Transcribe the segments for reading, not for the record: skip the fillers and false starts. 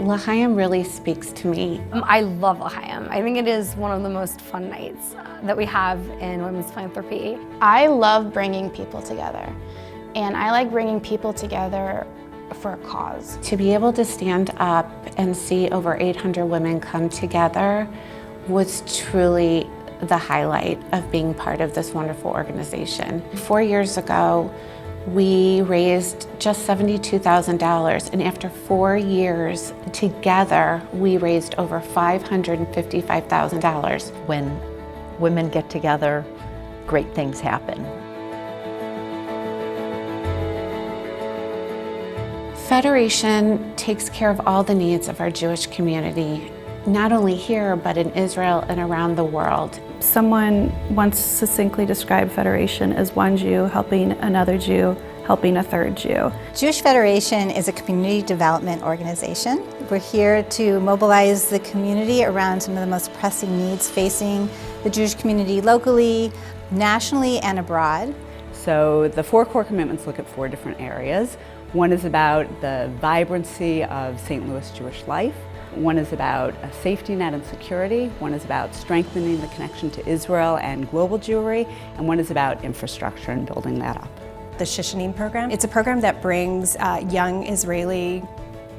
L'chaim really speaks to me. I love L'chaim. I think it is one of the most fun nights that we have in women's philanthropy. I love bringing people together, and I like bringing people together for a cause. To be able to stand up and see over 800 women come together was truly the highlight of being part of this wonderful organization. 4 years ago, we raised just $72,000, and after 4 years together, we raised over $555,000. When women get together, great things happen. Federation takes care of all the needs of our Jewish community, not only here, but in Israel and around the world. Someone once succinctly described Federation as one Jew helping another Jew, helping a third Jew. Jewish Federation is a community development organization. We're here to mobilize the community around some of the most pressing needs facing the Jewish community locally, nationally, and abroad. So the 4 core commitments look at 4 different areas. One is about the vibrancy of St. Louis Jewish life. One is about a safety net and security. One is about strengthening the connection to Israel and global Jewry. And one is about infrastructure and building that up. The Shishanim program. It's a program that brings young Israeli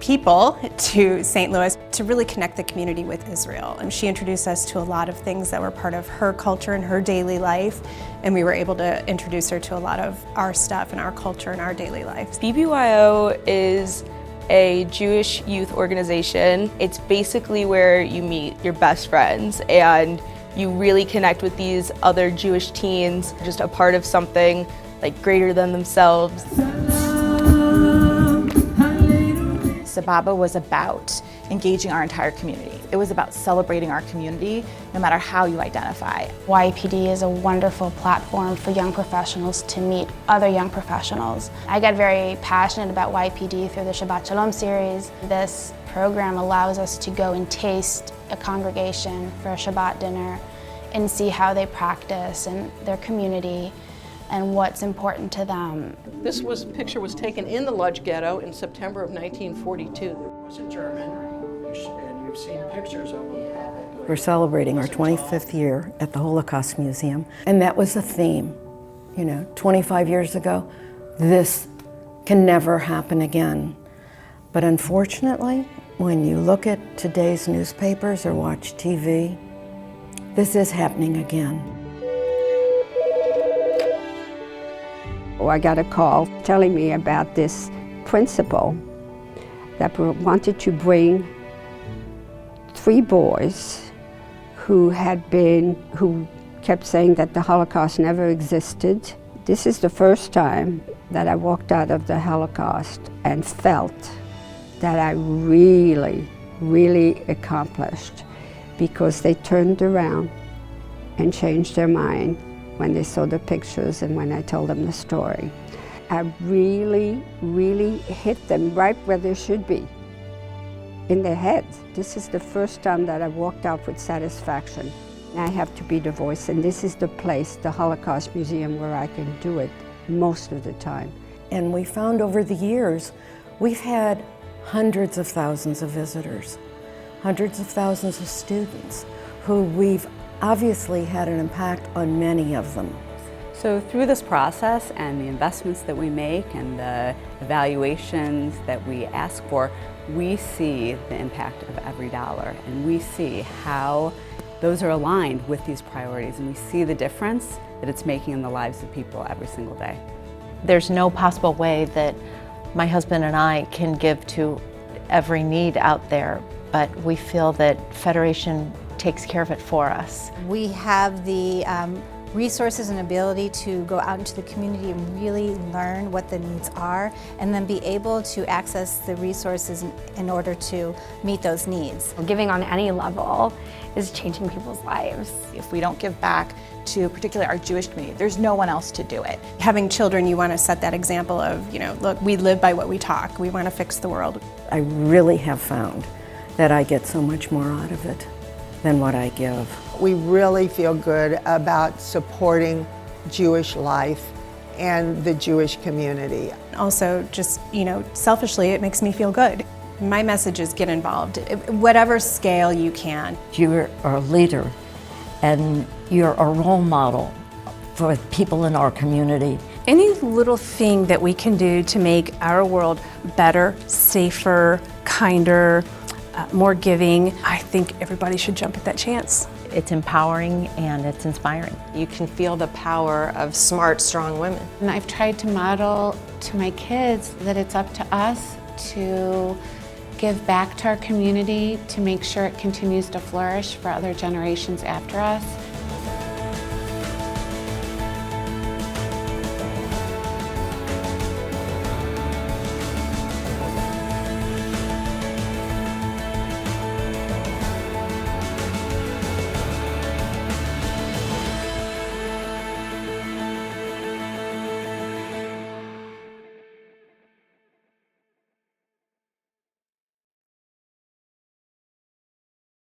people to St. Louis to really connect the community with Israel. And she introduced us to a lot of things that were part of her culture and her daily life. And we were able to introduce her to a lot of our stuff and our culture and our daily life. BBYO is a Jewish youth organization. It's basically where you meet your best friends and you really connect with these other Jewish teens, just a part of something like greater than themselves. Sababa was about engaging our entire community. It was about celebrating our community, no matter how you identify. YPD is a wonderful platform for young professionals to meet other young professionals. I got very passionate about YPD through the Shabbat Shalom series. This program allows us to go and taste a congregation for a Shabbat dinner and see how they practice and their community and what's important to them. This picture was taken in the Lodz Ghetto in September of 1942. It was in German, and you've seen pictures of them. We're celebrating our 25th year at the Holocaust Museum, and that was a theme. 25 years ago, this can never happen again. But unfortunately, when you look at today's newspapers or watch TV, this is happening again. I got a call telling me about this principal that wanted to bring 3 boys who kept saying that the Holocaust never existed. This is the first time that I walked out of the Holocaust and felt that I really, really accomplished, because they turned around and changed their mind when they saw the pictures and when I told them the story. I really, really hit them right where they should be, in their heads. This is the first time that I walked out with satisfaction. I have to be the voice, and this is the place, the Holocaust Museum, where I can do it most of the time. And we found over the years, we've had hundreds of thousands of visitors, hundreds of thousands of students who we've obviously had an impact on many of them. So through this process and the investments that we make and the evaluations that we ask for, we see the impact of every dollar, and we see how those are aligned with these priorities, and we see the difference that it's making in the lives of people every single day. There's no possible way that my husband and I can give to every need out there, but we feel that Federation takes care of it for us. We have the resources and ability to go out into the community and really learn what the needs are, and then be able to access the resources in order to meet those needs. Giving on any level is changing people's lives. If we don't give back to particularly our Jewish community, there's no one else to do it. Having children, you want to set that example of, look, we live by what we talk. We want to fix the world. I really have found that I get so much more out of it than what I give. We really feel good about supporting Jewish life and the Jewish community. Also, just, selfishly, it makes me feel good. My message is get involved, whatever scale you can. You're a leader and you're a role model for people in our community. Any little thing that we can do to make our world better, safer, kinder, more giving, I think everybody should jump at that chance. It's empowering and it's inspiring. You can feel the power of smart, strong women. And I've tried to model to my kids that it's up to us to give back to our community, to make sure it continues to flourish for other generations after us.